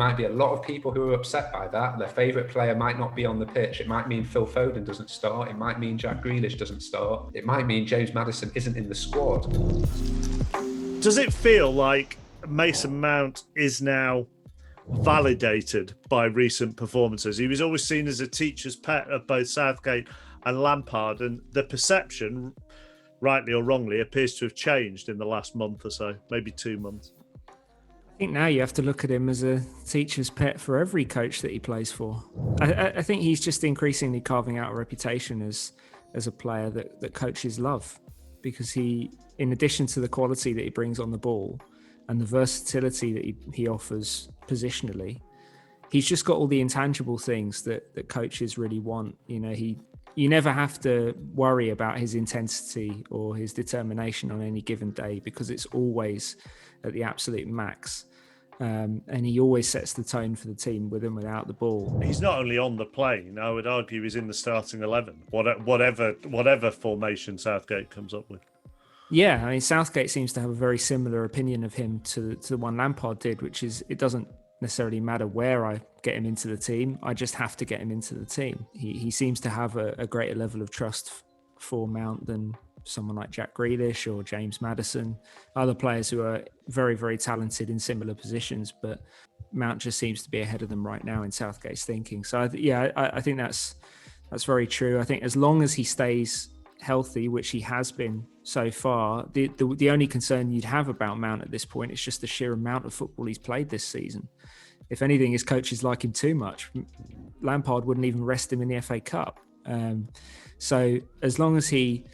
might be a lot of people who are upset by that. Their favourite player might not be on the pitch. It might mean Phil Foden doesn't start. It might mean Jack Grealish doesn't start. It might mean James Maddison isn't in the squad. Does it feel like Mason Mount is now validated by recent performances? He was always seen as a teacher's pet of both Southgate and Lampard, and the perception, rightly or wrongly, appears to have changed in the last month or so, maybe 2 months. I think now you have to look at him as a teacher's pet for every coach that he plays for. I think he's just increasingly carving out a reputation as a player that coaches love, because he, in addition to the quality that he brings on the ball and the versatility that he offers positionally, he's just got all the intangible things that coaches really want. You never have to worry about his intensity or his determination on any given day, because it's always at the absolute max. And he always sets the tone for the team with and without the ball. He's not only on the plane, I would argue he's in the starting 11, whatever formation Southgate comes up with. Yeah, I mean, Southgate seems to have a very similar opinion of him to the one Lampard did, which is it doesn't necessarily matter where I get him into the team. I just have to get him into the team. He seems to have a greater level of trust for Mount than someone like Jack Grealish or James Maddison, other players who are very, very talented in similar positions, but Mount just seems to be ahead of them right now in Southgate's thinking. So I think that's very true. I think as long as he stays healthy, which he has been so far, the only concern you'd have about Mount at this point is just the sheer amount of football he's played this season. If anything, his coaches like him too much. Lampard wouldn't even rest him in the FA Cup. So as long as he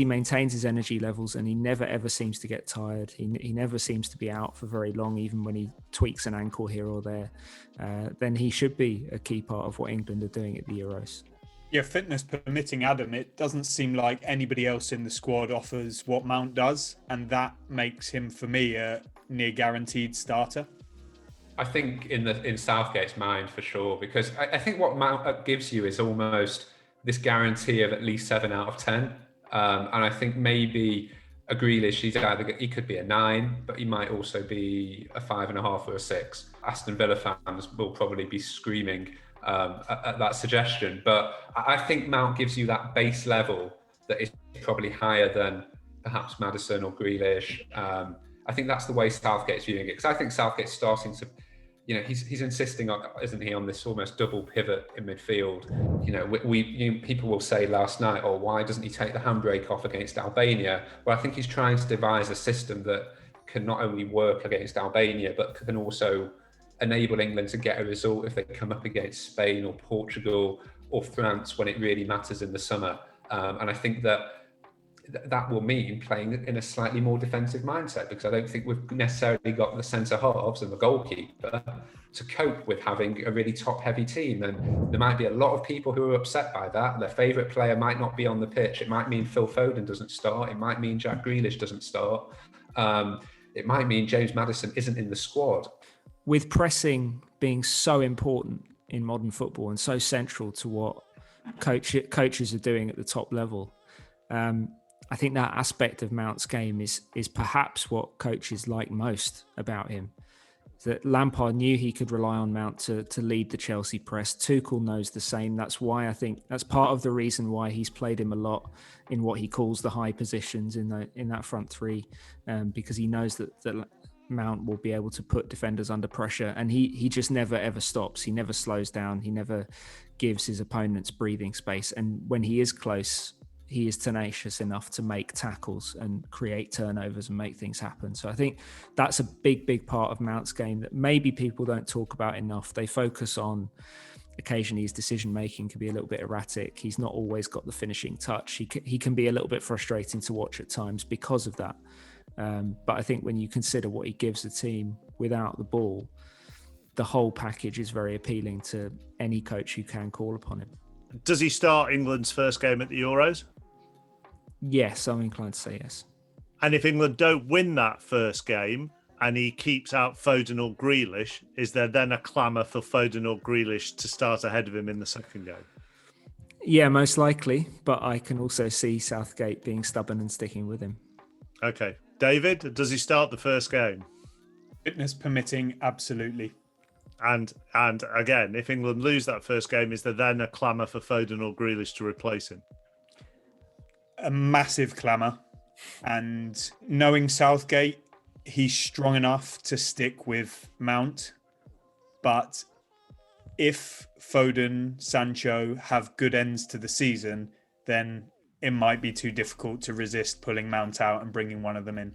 maintains his energy levels and he never ever seems to get tired, he never seems to be out for very long, even when he tweaks an ankle here or there, then he should be a key part of what England are doing at the Euros. Yeah, fitness permitting, Adam, it doesn't seem like anybody else in the squad offers what Mount does, and that makes him, for me, a near guaranteed starter. I think in Southgate's mind, for sure, because I think what Mount gives you is almost this guarantee of at least 7 out of 10. And I think maybe a Grealish, he could be a 9, but he might also be a 5.5 or a 6. Aston Villa fans will probably be screaming at that suggestion. But I think Mount gives you that base level that is probably higher than perhaps Maddison or Grealish. I think that's the way Southgate's viewing it, because I think Southgate's starting to, he's insisting on, isn't he, on this almost double pivot in midfield. People will say last night, why doesn't he take the handbrake off against Albania? Well, I think he's trying to devise a system that can not only work against Albania, but can also enable England to get a result if they come up against Spain or Portugal or France when it really matters in the summer. And I think that will mean playing in a slightly more defensive mindset, because I don't think we've necessarily got the centre halves and the goalkeeper to cope with having a really top-heavy team. And there might be a lot of people who are upset by that. Their favourite player might not be on the pitch. It might mean Phil Foden doesn't start. It might mean Jack Grealish doesn't start. It might mean James Maddison isn't in the squad. With pressing being so important in modern football and so central to what coaches are doing at the top level, I think that aspect of Mount's game is perhaps what coaches like most about him. That Lampard knew he could rely on Mount to lead the Chelsea press. Tuchel knows the same. That's why I think that's part of the reason why he's played him a lot in what he calls the high positions in that front three, because he knows that Mount will be able to put defenders under pressure, and he just never ever stops. He never slows down. He never gives his opponents breathing space. And when he is close, he is tenacious enough to make tackles and create turnovers and make things happen. So I think that's a big, big part of Mount's game that maybe people don't talk about enough. They focus on occasionally his decision-making can be a little bit erratic. He's not always got the finishing touch. He can be a little bit frustrating to watch at times because of that. But I think when you consider what he gives the team without the ball, the whole package is very appealing to any coach who can call upon him. Does he start England's first game at the Euros? Yes, I'm inclined to say yes. And if England don't win that first game and he keeps out Foden or Grealish, is there then a clamour for Foden or Grealish to start ahead of him in the second game? Yeah, most likely. But I can also see Southgate being stubborn and sticking with him. Okay. David, does he start the first game? Fitness permitting, absolutely. And again, if England lose that first game, is there then a clamour for Foden or Grealish to replace him? A massive clamour. And knowing Southgate, he's strong enough to stick with Mount. But if Foden, Sancho have good ends to the season, then it might be too difficult to resist pulling Mount out and bringing one of them in.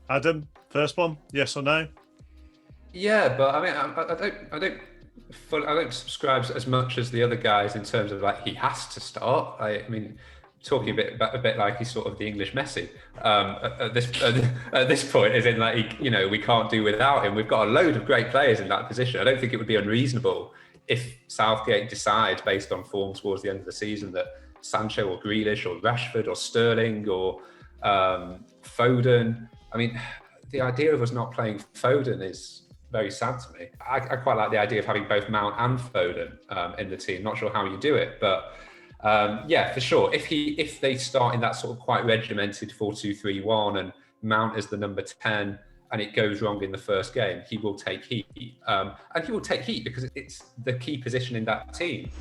Adam, first one, yes or no? Yeah, but I mean, I don't subscribe as much as the other guys in terms of like he has to start. I mean, talking a bit like he's sort of the English Messi at this point, is in like we can't do without him. We've got a load of great players in that position. I don't think it would be unreasonable if Southgate decides, based on form towards the end of the season, that Sancho or Grealish or Rashford or Sterling or Foden. I mean, the idea of us not playing Foden is very sad to me. I quite like the idea of having both Mount and Foden in the team. Not sure how you do it, but yeah, for sure. If they start in that sort of quite regimented 4-2-3-1 and Mount is the number 10 and it goes wrong in the first game, he will take heat. And he will take heat because it's the key position in that team.